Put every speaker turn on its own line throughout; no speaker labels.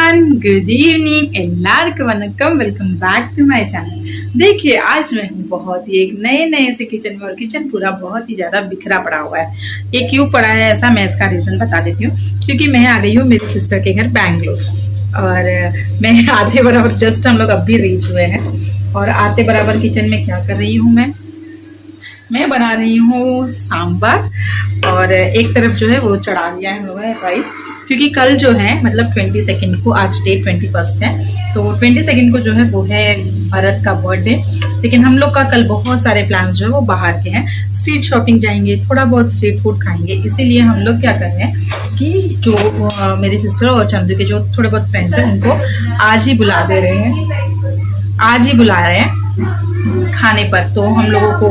Everyone, good evening, எல்லாருக்கும் वनकम, welcome back to my channel. देखिए आज मैं हूँ बहुत ही एक नए से किचन में और किचन पूरा बहुत ही ज़्यादा बिखरा पड़ा हुआ है। ये क्यों पड़ा है ऐसा, मैं इसका रीज़न बता देती हूँ। क्योंकि मैं आ गई हूँ मेरी सिस्टर के घर बैंगलोर और मैं आधे बराबर जस्ट हम लोग अब भी रीच हुए हैं। और आते बराबर किचन में क्या कर रही हूँ मैं बना रही हूँ सांभर और एक तरफ जो है वो चढ़ा दिया है हम लोगों ने राइस। क्योंकि कल जो है मतलब 22 को, आज डेट 21 है, तो 22 को जो है वो है भरत का बर्थडे। लेकिन हम लोग का कल बहुत सारे प्लान्स जो है वो बाहर के हैं। स्ट्रीट शॉपिंग जाएंगे, थोड़ा बहुत स्ट्रीट फूड खाएंगे, इसीलिए हम लोग क्या कर रहे हैं कि जो मेरी सिस्टर और चंदू के जो थोड़े बहुत फ्रेंड्स हैं उनको आज ही बुला दे रहे हैं, आज ही बुला रहे हैं खाने पर। तो हम लोगों को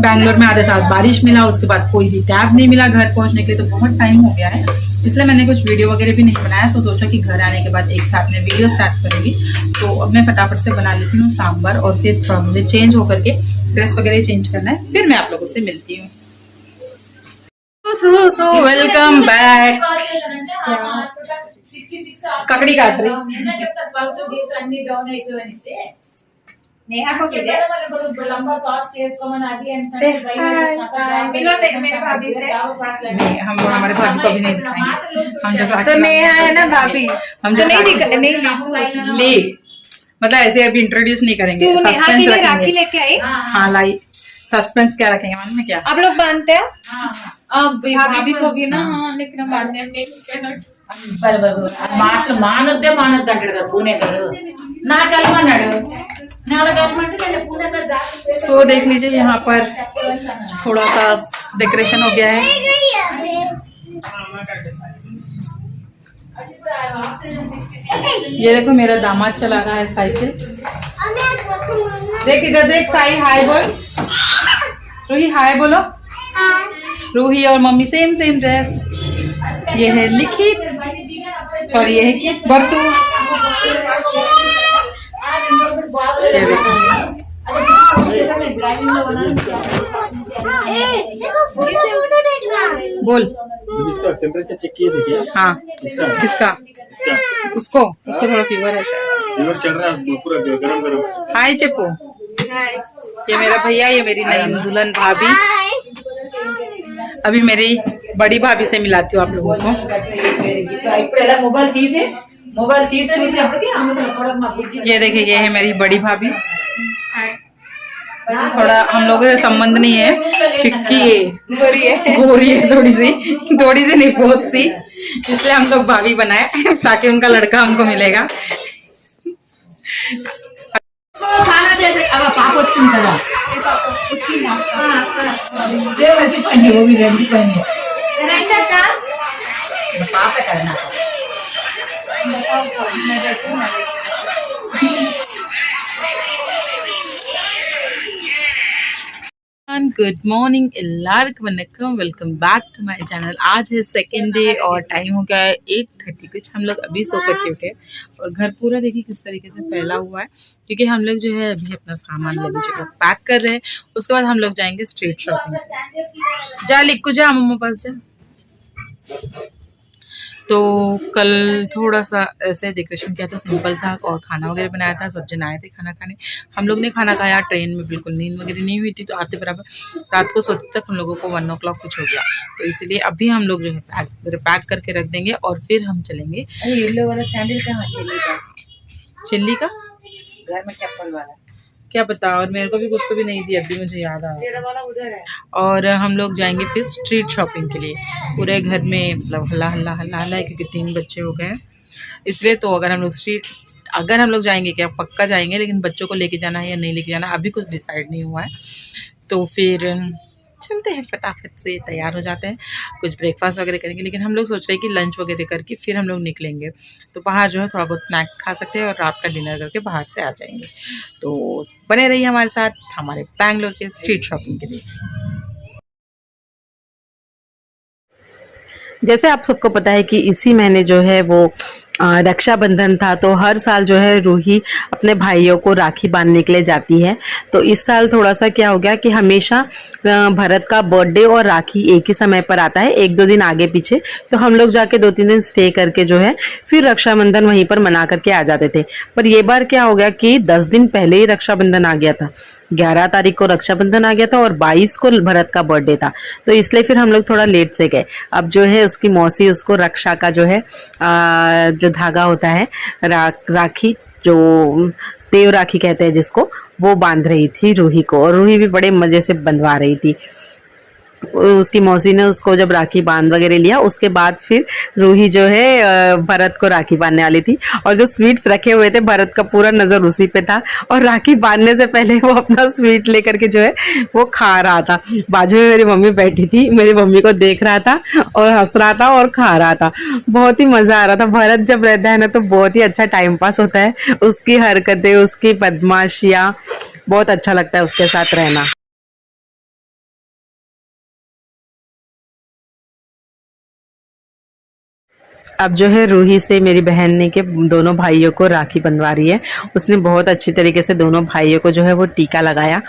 बैंगलोर में आधे साल बारिश मिला, उसके बाद कोई भी कैब नहीं मिला घर पहुंचने के लिए, तो बहुत टाइम हो गया है, इसलिए मैंने कुछ वीडियो वगैरह भी नहीं बनाया। तो सोचा कि घर आने के बाद एक साथ में वीडियो स्टार्ट करेंगी। तो अब मैं फटाफट से बना लेती हूँ सांभर और फिर थोड़ा मुझे चेंज होकर के ड्रेस वगैरह चेंज करना है, फिर मैं आप लोगों से मिलती हूँ। So welcome back. ककड़ी काट रही नेहा को भी दे। लंबा सॉस చేసుకోమని అది मेरे भाभी से नहीं, हम हमारे भाभी को भी नहीं दिखाएंगे। हम जब तो नेहा है ना भाभी, हम जब नहीं ले मतलब ऐसे अभी इंट्रोड्यूस नहीं करेंगे, सस्पेंस रखेंगे। लेके आई हाँ लाई, सस्पेंस क्या रखेंगे मालूम है क्या आप लोग मानते हैं? भाभी को भी ना हाँ, लेकिन बाद में नहीं మాత్ర మానొద్దే మానొద్దు అంటాడు కదా పూణేకరు నాకు వెళ్ళమన్నాడు। सो देख लीजिए यहाँ पर थोड़ा सा डेकोरेशन हो गया है। ये देखो मेरा दामाद चला रहा है साइकिल। देख इधर देख, साई हाय बोल, रूही हाय बोलो। रूही और मम्मी सेम ड्रेस। ये है लिखित, सॉरी ये है कि बर्तू। बोल
इसका टेम्परेचर चेक किए थे क्या?
हाँ किसका? उसको थोड़ा फीवर है शायद,
फीवर चल रहा है पूरा गरम।
हाय चप्पू, ये मेरा भैया, ये मेरी नई दुल्हन भाभी। अभी मेरी बड़ी भाभी से मिलाती हूँ आप लोगों को। ये देखिए ये है मेरी बड़ी भाभी। थोड़ा हम लोगों से संबंध नहीं है क्योंकि गोरी है थोड़ी सी नहीं बहुत सी, इसलिए हम लोग भाभी बनाए ताकि उनका लड़का हमको मिलेगा। खाना जैसे अब पाप వచ్చింది కదా వచ్చిందా సేవ్ వేసి పని वो भी रेडी पहने రెండక పాపే కదా నాకు गुड मॉर्निंग எல்லாருக்கும் वनकम, welcome back to my channel. आज है सेकेंड डे और टाइम हो गया है 8:30 कुछ। हम लोग अभी सो करके उठे और घर पूरा देखिए किस तरीके से फैला हुआ है, क्योंकि हम लोग जो है अभी अपना सामान लगेज का पैक कर रहे हैं। उसके बाद हम लोग जाएंगे स्ट्रीट शॉपिंग। जा लिक्कू जा मम्मा पास जा। तो कल थोड़ा सा ऐसे डेकोरेशन किया था सिंपल सा, और खाना वगैरह बनाया था। सब जन आए थे खाना खाने, हम लोग ने खाना खाया। ट्रेन में बिल्कुल नींद वगैरह नहीं हुई थी, तो आते बराबर रात को सोते तक हम लोगों को 1 o'clock कुछ हो गया। तो इसलिए अभी हम लोग जो है पैक करके रख देंगे और फिर हम चलेंगे।
येलो वाला सैंडल कहाँ?
चिल्ली का
घर में चप्पल वाला
क्या पता, और मेरे को भी कुछ तो भी नहीं थी, अभी मुझे याद आया। और हम लोग जाएंगे फिर स्ट्रीट शॉपिंग के लिए। पूरे घर में मतलब हल्ला है क्योंकि 3 बच्चे हो गए, इसलिए। तो अगर हम लोग जाएंगे क्या पक्का जाएंगे, लेकिन बच्चों को लेके जाना है या नहीं लेके जाना अभी कुछ डिसाइड नहीं हुआ है। तो फिर चलते हैं, फटाफट से तैयार हो जाते हैं, कुछ ब्रेकफास्ट वगैरह करेंगे। लेकिन हम लोग सोच रहे हैं कि लंच वगैरह करके फिर हम लोग निकलेंगे, तो बाहर जो है थोड़ा बहुत स्नैक्स खा सकते हैं और रात का डिनर करके बाहर से आ जाएंगे। तो बने रहिए हमारे साथ हमारे बैंगलोर के स्ट्रीट शॉपिंग के लिए। जैसे आप सबको पता है कि इसी महीने जो है वो
रक्षाबंधन था, तो हर साल जो है रूही अपने भाइयों को राखी बांधने के लिए जाती है। तो इस साल थोड़ा सा क्या हो गया कि हमेशा भरत का बर्थडे और राखी एक ही समय पर आता है, 1-2 दिन आगे पीछे। तो हम लोग जाके 2-3 दिन स्टे करके जो है फिर रक्षाबंधन वहीं पर मना करके आ जाते थे। पर ये बार क्या हो गया कि 10 दिन पहले ही रक्षाबंधन आ गया था। 11 तारीख को रक्षाबंधन आ गया था और 22 को भरत का बर्थडे था, तो इसलिए फिर हम लोग थोड़ा लेट से गए। अब जो है उसकी मौसी उसको रक्षा का जो है जो धागा होता है राखी, जो देव राखी कहते हैं जिसको, वो बांध रही थी रूही को, और रूही भी बड़े मजे से बंधवा रही थी। उसकी मौसी ने उसको जब राखी बांध वगैरह लिया, उसके बाद फिर रूही जो है भरत को राखी बांधने वाली थी। और जो स्वीट्स रखे हुए थे, भरत का पूरा नजर उसी पे था, और राखी बांधने से पहले वो अपना स्वीट लेकर के जो है वो खा रहा था। बाजू में मेरी मम्मी बैठी थी, मेरी मम्मी को देख रहा था और हंस रहा था और खा रहा था। बहुत ही मजा आ रहा था। भरत जब रहता है ना तो बहुत ही अच्छा टाइम पास होता है। उसकी हरकतें, उसकी बदमाशियां, बहुत अच्छा लगता है उसके साथ रहना। अब जो है रूही से मेरी बहन ने के दोनों भाइयों को राखी बंधवा रही है। उसने बहुत अच्छी तरीके से दोनों भाइयों को जो है वो टीका लगाया।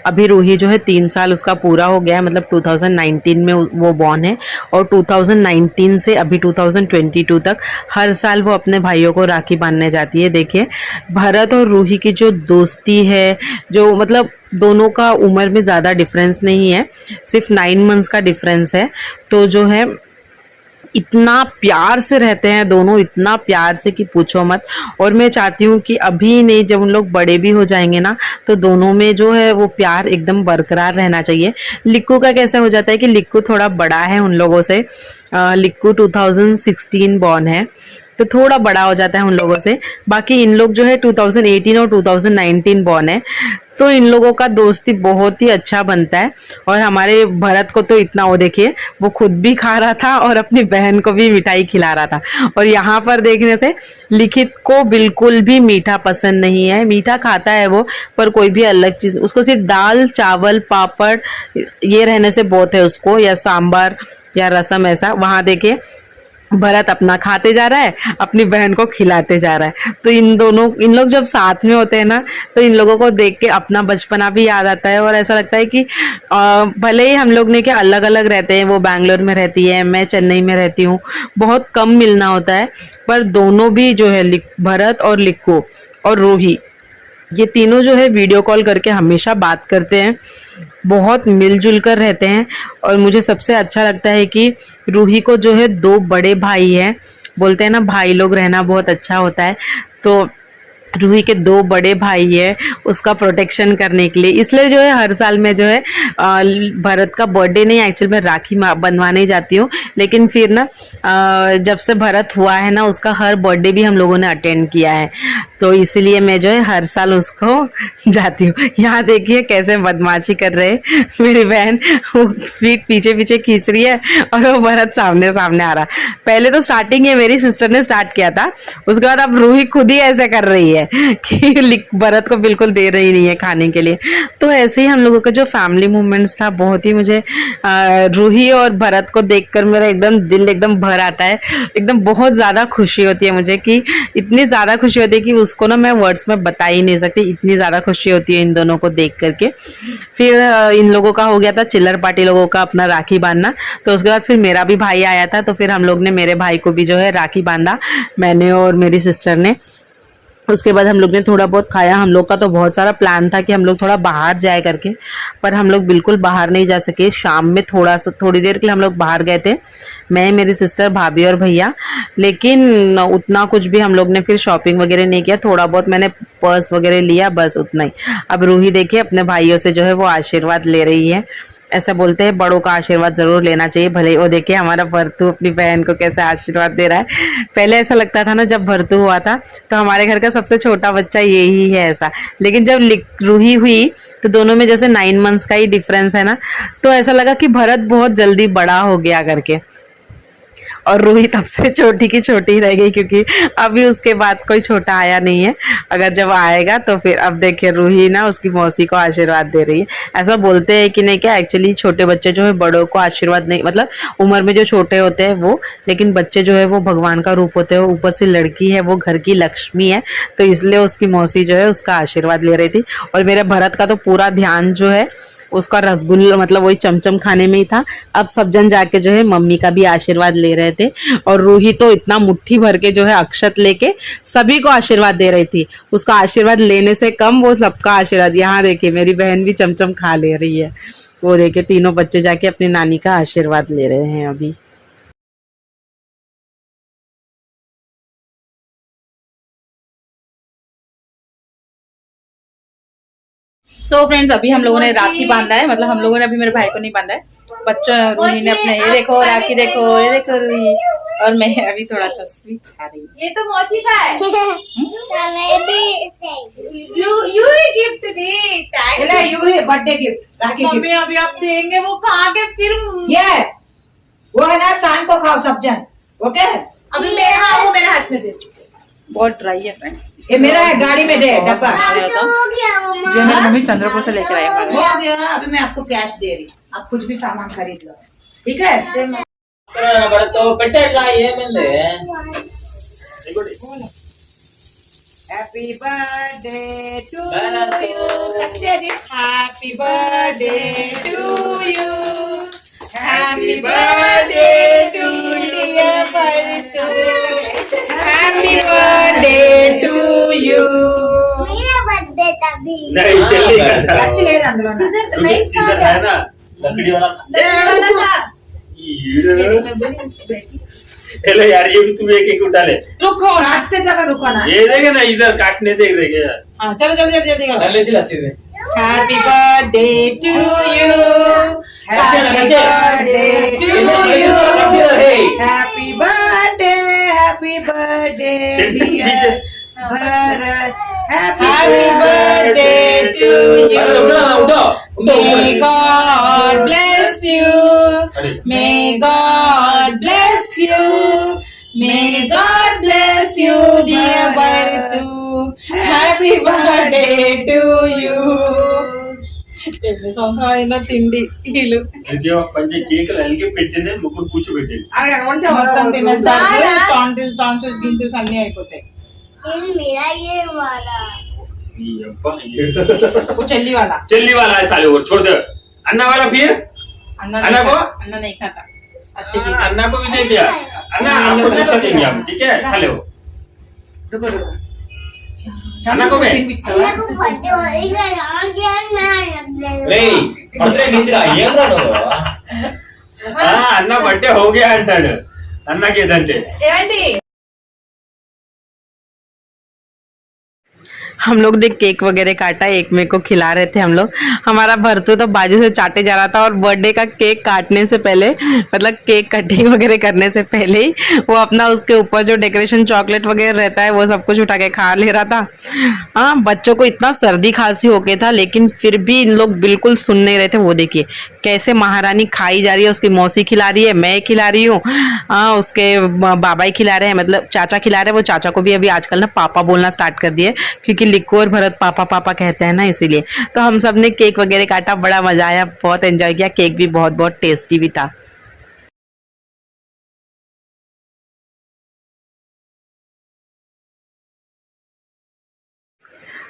अभी रूही जो है 3 साल उसका पूरा हो गया है, मतलब 2019 में वो बॉर्न है, और 2019 से अभी 2022 तक हर साल वो अपने भाइयों को राखी बांधने जाती है। देखिए भरत और रूही की जो दोस्ती है, जो मतलब दोनों का उम्र में ज़्यादा डिफरेंस नहीं है, सिर्फ 9 मंथ्स का डिफरेंस है। तो जो है इतना प्यार से रहते हैं दोनों, इतना प्यार से कि पूछो मत। और मैं चाहती हूँ कि अभी नहीं, जब उन लोग बड़े भी हो जाएंगे ना, तो दोनों में जो है वो प्यार एकदम बरकरार रहना चाहिए। लिक्कू का कैसा हो जाता है कि लिक्कू थोड़ा बड़ा है उन लोगों से। लिक्कू 2016 बॉर्न है, तो थोड़ा बड़ा हो जाता है उन लोगों से। बाकी इन लोग जो है 2018 और 2019 बॉर्न है, तो इन लोगों का दोस्ती बहुत ही अच्छा बनता है। और हमारे भरत को तो इतना, वो देखिए वो खुद भी खा रहा था और अपनी बहन को भी मिठाई खिला रहा था। और यहाँ पर देखने से लिखित को बिल्कुल भी मीठा पसंद नहीं है। मीठा खाता है वो, पर कोई भी अलग चीज, उसको सिर्फ दाल चावल पापड़ ये रहने से बहुत है उसको, या सांबर या रसम ऐसा। वहां देखिए भरत अपना खाते जा रहा है, अपनी बहन को खिलाते जा रहा है। तो इन लोग जब साथ में होते हैं ना, तो इन लोगों को देख के अपना बचपना भी याद आता है। और ऐसा लगता है कि भले ही हम लोग ने क्या अलग अलग रहते हैं, वो बैंगलोर में रहती है, मैं चेन्नई में रहती हूँ, बहुत कम मिलना होता है, पर दोनों भी जो है भरत और लिक्कू और रूही, ये तीनों जो है वीडियो कॉल करके हमेशा बात करते हैं, बहुत मिलजुल कर रहते हैं। और मुझे सबसे अच्छा लगता है कि रूही को जो है 2 बड़े भाई हैं। बोलते हैं ना भाई लोग रहना बहुत अच्छा होता है, तो रूही के 2 बड़े भाई है उसका प्रोटेक्शन करने के लिए। इसलिए जो है हर साल में जो है भरत का बर्थडे नहीं, एक्चुअल में राखी बनवाने जाती हूँ। लेकिन फिर ना जब से भरत हुआ है ना, उसका हर बर्थडे भी हम लोगों ने अटेंड किया है, तो इसीलिए मैं जो है हर साल उसको जाती हूँ। यहाँ देखिए कैसे बदमाशी कर रहे हैं मेरी बहन, वो स्वीट पीछे पीछे खींच रही है और वो भरत सामने सामने आ रहा। पहले तो स्टार्टिंग है मेरी सिस्टर ने स्टार्ट किया था, उसके बाद अब रूही खुद ही ऐसे कर रही है कि भरत को बिल्कुल दे रही नहीं है खाने के लिए। तो ऐसे ही हम लोगों का जो फैमिली मूवमेंट्स था, बहुत ही मुझे रूही और भरत को देखकर मेरा एकदम दिल एकदम भर आता है। एकदम बहुत ज़्यादा खुशी होती है मुझे, कि इतनी ज़्यादा खुशी होती है कि उसको ना मैं वर्ड्स में बता ही नहीं सकती, इतनी ज़्यादा खुशी होती है इन दोनों को देख करके। फिर इन लोगों का हो गया था चिल्लर पार्टी लोगों का अपना राखी बांधना, तो उसके बाद फिर मेरा भी भाई आया था, तो फिर हम लोग ने मेरे भाई को भी जो है राखी बांधा, मैंने और मेरी सिस्टर ने। उसके बाद हम लोग ने थोड़ा बहुत खाया। हम लोग का तो बहुत सारा प्लान था कि हम लोग थोड़ा बाहर जाए करके, पर हम लोग बिल्कुल बाहर नहीं जा सके। शाम में थोड़ी देर के लिए हम लोग बाहर गए थे, मैं, मेरी सिस्टर, भाभी और भैया, लेकिन उतना कुछ भी हम लोग ने फिर शॉपिंग वगैरह नहीं किया। थोड़ा बहुत मैंने पर्स वगैरह लिया, बस उतना ही। अब रूही देखिए अपने भाइयों से जो है वो आशीर्वाद ले रही है। ऐसा बोलते हैं बड़ों का आशीर्वाद जरूर लेना चाहिए, भले। वो देखिए हमारा भरतू अपनी बहन को कैसे आशीर्वाद दे रहा है। पहले ऐसा लगता था ना, जब भरतू हुआ था तो हमारे घर का सबसे छोटा बच्चा यही है ऐसा, लेकिन जब रूही हुई तो दोनों में जैसे 9 मंथ्स का ही डिफरेंस है ना, तो ऐसा लगा कि भरत बहुत जल्दी बड़ा हो गया करके। और रूही तब से छोटी की छोटी ही रह गई, क्योंकि अभी उसके बाद कोई छोटा आया नहीं है। अगर जब आएगा तो फिर अब देखिए रूही ना उसकी मौसी को आशीर्वाद दे रही है। ऐसा बोलते हैं कि नहीं क्या, एक्चुअली छोटे बच्चे जो है बड़ों को आशीर्वाद नहीं, मतलब उम्र में जो छोटे होते हैं वो, लेकिन बच्चे जो है वो भगवान का रूप होते हैं। ऊपर से लड़की है, वो घर की लक्ष्मी है, तो इसलिए उसकी मौसी जो है उसका आशीर्वाद ले रही थी। और मेरे भरत का तो पूरा ध्यान जो है उसका रसगुल्ला, मतलब वही चमचम खाने में ही था। अब सब जन जाके जो है मम्मी का भी आशीर्वाद ले रहे थे, और रूही तो इतना मुट्ठी भर के जो है अक्षत लेके सभी को आशीर्वाद दे रही थी। उसका आशीर्वाद लेने से कम वो सबका आशीर्वाद, यहाँ देखिए मेरी बहन भी चमचम खा ले रही है। वो देखिए तीनों बच्चे जाके अपनी नानी का आशीर्वाद ले रहे हैं अभी।
सो फ्रेंड्स, अभी हम लोगों ने राखी बांधा है, मतलब हम लोगों ने अभी मेरे भाई को नहीं बांधा है। बच्चा रूही ने अपने, ये देखो राखी देखो, ये देखो रूही, और मैं अभी थोड़ा सा स्वीट खा रही हूँ।
ये तो मोची का है। You he gift the,
you है बर्थडे गिफ्ट, राखी गिफ्ट।
मम्मी अभी आप देंगे वो खा के फिर
ये वो है ना, शाम को खाओ सब जन, ओके।
अभी मेरे, हाँ वो मेरे हाथ में दे दीजिए।
बहुत ड्राई है फ्रेंड।
ये मेरा है, गाड़ी में दे डब्बा।
ये मेरी मम्मी चंद्रपुर से लेकर आई हमारे।
हो गया, अभी मैं आपको कैश दे रही, आप कुछ भी सामान खरीद लो, ठीक है।
तो పెట్టే ఇట్లా ఏమైంది
happy birthday to you,
happy birthday to you,
happy birthday to
dear Baltu, happy birthday to you.
नहीं చెల్లి కదా
కత్తి లేదు అందులో నా.
नहीं
सीजर है ना लकड़ी वाला हेलो यार, ये भी तुम एक एक उठा ले।
रुको ना,
काटते जगह रुको ना।
ये देखे ना, इधर काटने से देखे यार।
हाँ चलो जल्दी जल्दी जल्दी करो।
ले चिल्ला सीधे।
Happy birthday to you, happy birthday to you,
happy birthday, happy birthday dear Bharat,
happy birthday to you. May God bless you, may God bless you, may God bless you dear Bartu, happy birthday to you. ఎన్ని సంవత్సరాలు తిండి వీళ్ళు
పంచే కేకులు అలిగి పెట్టినే ముగ్గురు కూర్చోబెట్టేది.
మొత్తం తినేస్తారు, టాన్సిల్స్ గిన్సిల్స్ అన్ని అయిపోతాయి। वो चल्ली वाला,
చెల్లి वाला है साले, वो छोड़ दे। अन्ना वाला फिर
अन्ना
अन्ना को?
अन्ना नहीं खाता। अच्छी चीज है।
अन्ना को भी दे दिया। अन्ना आपको दूसरा देंगे हम, ठीक है, खा लो।
रुको रुको,
अन्ना को मैं అన్న బర్త్డే हो गया అంటాడు అన్నకి ఏదంటే।
ఏమండి
हम लोग ने केक वगैरह काटा, एक मेरे को खिला रहे थे हम लोग। हमारा भरतू तो बाजू से चाटे जा रहा था, और बर्थडे का केक काटने से पहले, मतलब केक कटिंग वगैरह करने से पहले ही वो अपना उसके ऊपर जो डेकोरेशन चॉकलेट वगैरह रहता है वो सब कुछ उठा के खा ले रहा था। हाँ, बच्चों को इतना सर्दी खांसी हो गया था, लेकिन फिर भी इन लोग बिल्कुल सुन नहीं रहे थे। वो देखिए कैसे महारानी खाई जा रही है, उसकी मौसी खिला रही है, मैं खिला रही हूँ, उसके बाबा ही खिला रहे हैं, मतलब चाचा खिला रहे हैं। वो चाचा को भी अभी आजकल ना पापा बोलना स्टार्ट कर दिए, क्योंकि लिक्को और भरत पापा पापा कहते हैं ना, इसीलिए। तो हम सब ने केक वगैरह काटा, बड़ा मजा आया, बहुत एंजॉय किया। केक भी बहुत बहुत टेस्टी भी था।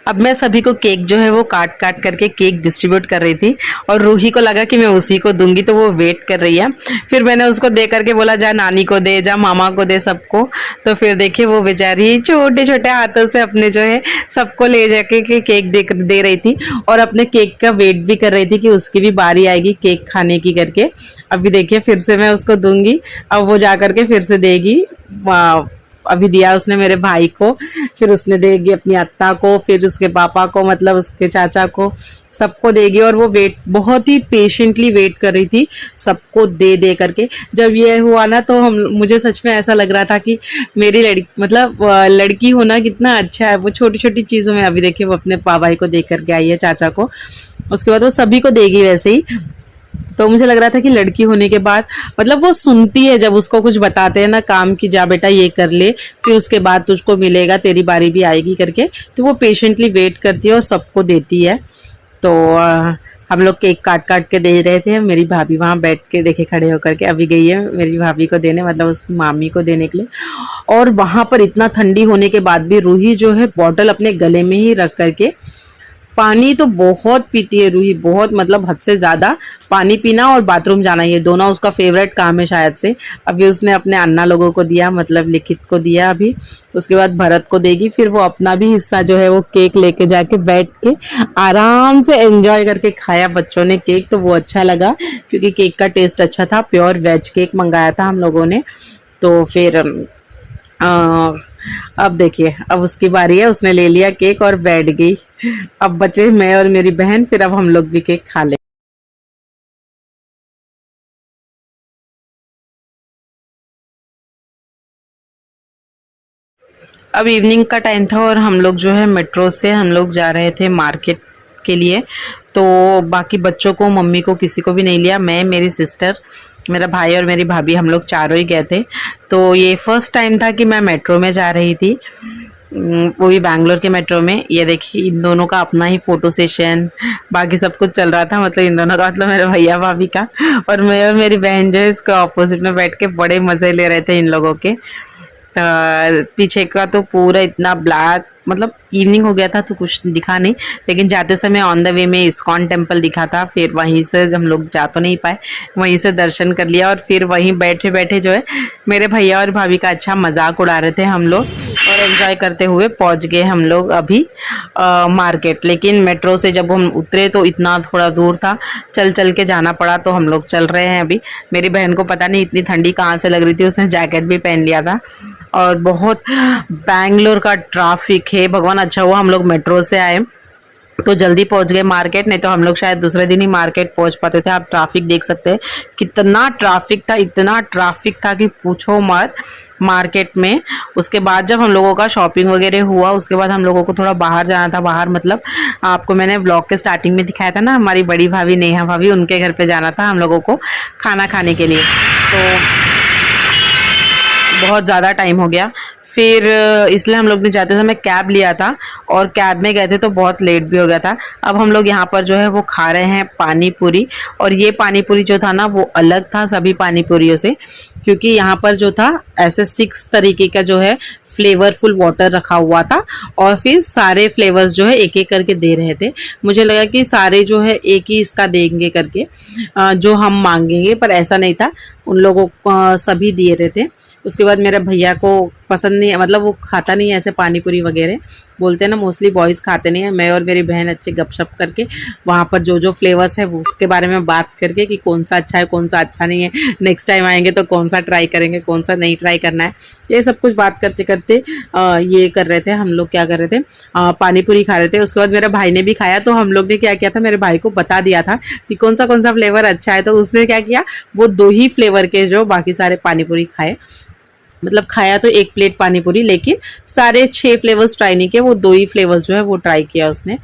अब मैं सभी को केक जो है वो काट काट करके केक डिस्ट्रीब्यूट कर रही थी, और रूही को लगा कि मैं उसी को दूंगी, तो वो वेट कर रही है। फिर मैंने उसको दे करके बोला जा नानी को दे, जा मामा को दे, सबको। तो फिर देखिए वो बेचारी छोटे छोटे हाथों से अपने जो है सबको ले जाके के केक दे रही थी, और अपने केक का वेट भी कर रही थी कि उसकी भी बारी आएगी केक खाने की करके। अभी देखिए फिर से मैं उसको दूंगी, अब वो जा करके फिर से देगी। अभी दिया उसने मेरे भाई को, फिर उसने देगी अपनी अत्ता को, फिर उसके पापा को, मतलब उसके चाचा को, सबको देगी। और वो वेट बहुत ही पेशेंटली वेट कर रही थी सबको दे दे करके। जब ये हुआ ना तो मुझे सच में ऐसा लग रहा था कि मेरी लड़की, मतलब लड़की होना कितना अच्छा है। वो छोटी छोटी चीज़ों में, अभी देखिए वो अपने भाई को दे करके आई है, चाचा को, उसके बाद वो सभी को देगी वैसे ही। तो मुझे लग रहा था कि लड़की होने के बाद मतलब वो सुनती है जब उसको कुछ बताते हैं ना काम की, जा बेटा ये कर ले, फिर उसके बाद तुझको मिलेगा, तेरी बारी भी आएगी करके, तो वो पेशेंटली वेट करती है और सबको देती है। तो हम लोग केक काट काट के दे रहे थे। मेरी भाभी वहाँ बैठ के देखे खड़े होकर के, अभी गई है मेरी भाभी को देने, मतलब उसकी मामी को देने के लिए। और वहाँ पर इतना ठंडी होने के बाद भी रूही जो है बॉटल अपने गले में ही रख करके पानी तो बहुत पीती है रूही, बहुत मतलब हद से ज़्यादा पानी पीना और बाथरूम जाना, ये दोनों उसका फेवरेट काम है शायद से। अभी उसने अपने अन्ना लोगों को दिया, मतलब लिखित को दिया अभी, उसके बाद भरत को देगी, फिर वो अपना भी हिस्सा जो है वो केक लेके जाके बैठ के आराम से एंजॉय करके खाया बच्चों ने केक। तो वो अच्छा लगा क्योंकि केक का टेस्ट अच्छा था, प्योर वेज केक मंगाया था हम लोगों ने। तो फिर अब देखिए, अब उसकी बारी है, उसने ले लिया केक और बैठ गई। अब बचे मैं और मेरी बहन, फिर अब हम लोग भी केक खा ले। अब इवनिंग का टाइम था और हम लोग जो है मेट्रो से हम लोग जा रहे थे मार्केट के लिए। तो बाकी बच्चों को, मम्मी को, किसी को भी नहीं लिया, मैं, मेरी सिस्टर, मेरा भाई और मेरी भाभी, हम लोग चारों ही गए थे। तो ये फर्स्ट टाइम था कि मैं मेट्रो में जा रही थी, वो भी बैंगलोर के मेट्रो में। ये देखिए इन दोनों का अपना ही फोटो सेशन, बाकी सब कुछ चल रहा था, मतलब इन दोनों का, मतलब मेरे भैया भाभी का। और मैं और मेरी बहन जो है इसके ऑपोजिट में बैठ के बड़े मजे ले रहे थे इन लोगों के। पीछे का तो पूरा इतना ब्लैक, मतलब इवनिंग हो गया था तो कुछ दिखा नहीं, लेकिन जाते समय ऑन द वे में इस्कॉन टेम्पल दिखा था। फिर वहीं से हम लोग जा तो नहीं पाए, वहीं से दर्शन कर लिया और फिर वहीं बैठे बैठे जो है मेरे भैया और भाभी का अच्छा मजाक उड़ा रहे थे हम लोग, और एंजॉय करते हुए पहुंच गए हम लोग अभी मार्केट। लेकिन मेट्रो से जब हम उतरे तो इतना थोड़ा दूर था, चल चल के जाना पड़ा, तो हम लोग चल रहे हैं अभी। मेरी बहन को पता नहीं इतनी ठंडी कहाँ से लग रही थी, उसने जैकेट भी पहन लिया था। और बहुत बैंगलोर का ट्रैफिक है, भगवान अच्छा हुआ हम लोग मेट्रो से आए तो जल्दी पहुंच गए मार्केट, नहीं तो हम लोग शायद दूसरे दिन ही मार्केट पहुंच पाते थे। आप ट्रैफिक देख सकते हैं, कितना ट्रैफिक था, इतना ट्रैफिक था कि पूछो मत मार्केट में। उसके बाद जब हम लोगों का शॉपिंग वगैरह हुआ, उसके बाद हम लोगों को थोड़ा बाहर जाना था। बाहर मतलब आपको मैंने ब्लॉग के स्टार्टिंग में दिखाया था ना, हमारी बड़ी भाभी नेहा भाभी, उनके घर पे जाना था हम लोगों को खाना खाने के लिए। तो बहुत ज़्यादा टाइम हो गया, फिर इसलिए हम लोग ने जाते समय कैब लिया था और कैब में गए थे तो बहुत लेट भी हो गया था। अब हम लोग यहाँ पर जो है वो खा रहे हैं पानी पूरी, और ये पानी पूरी जो था ना वो अलग था सभी पानी पूरियों से, क्योंकि यहाँ पर जो था ऐसे 6 तरीके का जो है फ्लेवरफुल वाटर रखा हुआ था, और फिर सारे फ्लेवर्स जो है एक एक करके दे रहे थे। मुझे लगा कि सारे जो है एक ही इसका देंगे करके जो हम मांगेंगे, पर ऐसा नहीं था, उन लोगों को सभी दिए रहे थे। उसके बाद मेरे भैया को पसंद नहीं है, मतलब वो खाता नहीं है ऐसे पानी पूरी वगैरह, बोलते हैं ना मोस्टली बॉयज़ खाते नहीं है। मैं और मेरी बहन अच्छे गपशप करके वहाँ पर जो जो फ्लेवर्स है वो उसके बारे में बात करके कि कौन सा अच्छा है कौन सा अच्छा नहीं है, नेक्स्ट टाइम आएंगे तो कौन सा ट्राई करेंगे, कौन सा नहीं ट्राई करना है, ये सब कुछ बात करते करते ये कर रहे थे हम लोग। क्या कर रहे थे, पानी पूरी खा रहे थे। उसके बाद मेरे भाई ने भी खाया, तो हम लोग ने क्या किया था, मेरे भाई को बता दिया था कि कौन सा फ्लेवर अच्छा है, तो उसने क्या किया, वो 2 ही फ्लेवर के जो बाकी सारे पानी पूरी खाए। मतलब खाया तो 1 प्लेट पानी पूरी, लेकिन सारे 6 फ्लेवर्स ट्राई नहीं किए, वो 2 ही फ्लेवर्स जो है वो ट्राई किया उसने।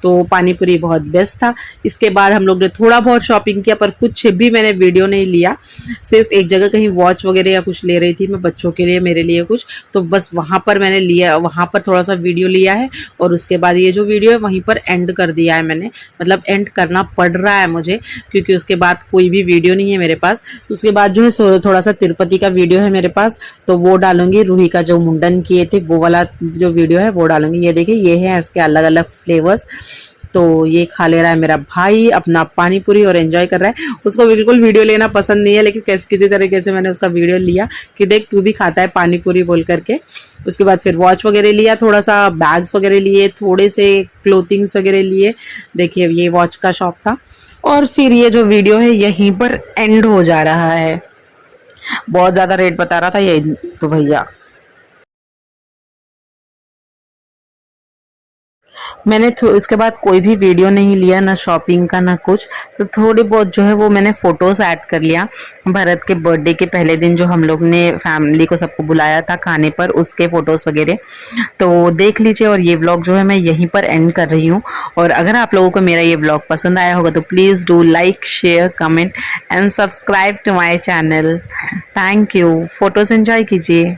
तो पानी पूरी बहुत बेस्ट था। इसके बाद हम लोग ने थोड़ा बहुत शॉपिंग किया, पर कुछ भी मैंने वीडियो नहीं लिया, सिर्फ एक जगह कहीं वॉच वगैरह या कुछ ले रही थी मैं बच्चों के लिए, मेरे लिए कुछ, तो बस वहाँ पर मैंने लिया, वहाँ पर थोड़ा सा वीडियो लिया है। और उसके बाद ये जो वीडियो है वहीं पर एंड कर दिया है मैंने, मतलब एंड करना पड़ रहा है मुझे, क्योंकि उसके बाद कोई भी वीडियो नहीं है मेरे पास। उसके बाद जो है थोड़ा सा तिरुपति का वीडियो है मेरे पास, तो वो डालूंगी। रूही का जो मुंडन किए थे वो वाला जो वीडियो है वो डालूंगी। ये देखिए, ये है इसके अलग अलग फ्लेवर्स। तो ये खा ले रहा है मेरा भाई अपना पानी पूरी और एंजॉय कर रहा है। उसको बिल्कुल वीडियो लेना पसंद नहीं है, लेकिन किसी तरीके से मैंने उसका वीडियो लिया कि देख तू भी खाता है पानी पूरी बोल करके। उसके बाद फिर वॉच वगैरह लिया, थोड़ा सा बैग्स वगैरह लिए, थोड़े से क्लोथिंग्स वगैरह लिए। देखिए ये वॉच का शॉप था। और फिर ये जो वीडियो है यहीं पर एंड हो जा रहा है। बहुत ज़्यादा रेट बता रहा था ये तो भैया। मैंने उसके बाद कोई भी वीडियो नहीं लिया, ना शॉपिंग का ना कुछ। तो थोड़ी बहुत जो है वो मैंने फोटोज ऐड कर लिया भरत के बर्थडे के पहले दिन, जो हम लोग ने फैमिली को सबको बुलाया था खाने पर, उसके फोटोज वगैरह तो देख लीजिए। और ये व्लॉग जो है मैं यहीं पर एंड कर रही हूँ। और अगर आप लोगों को मेरा ये व्लॉग पसंद आया होगा तो please do like, share, comment and subscribe to my channel. Thank you. Photos enjoy कीजिए।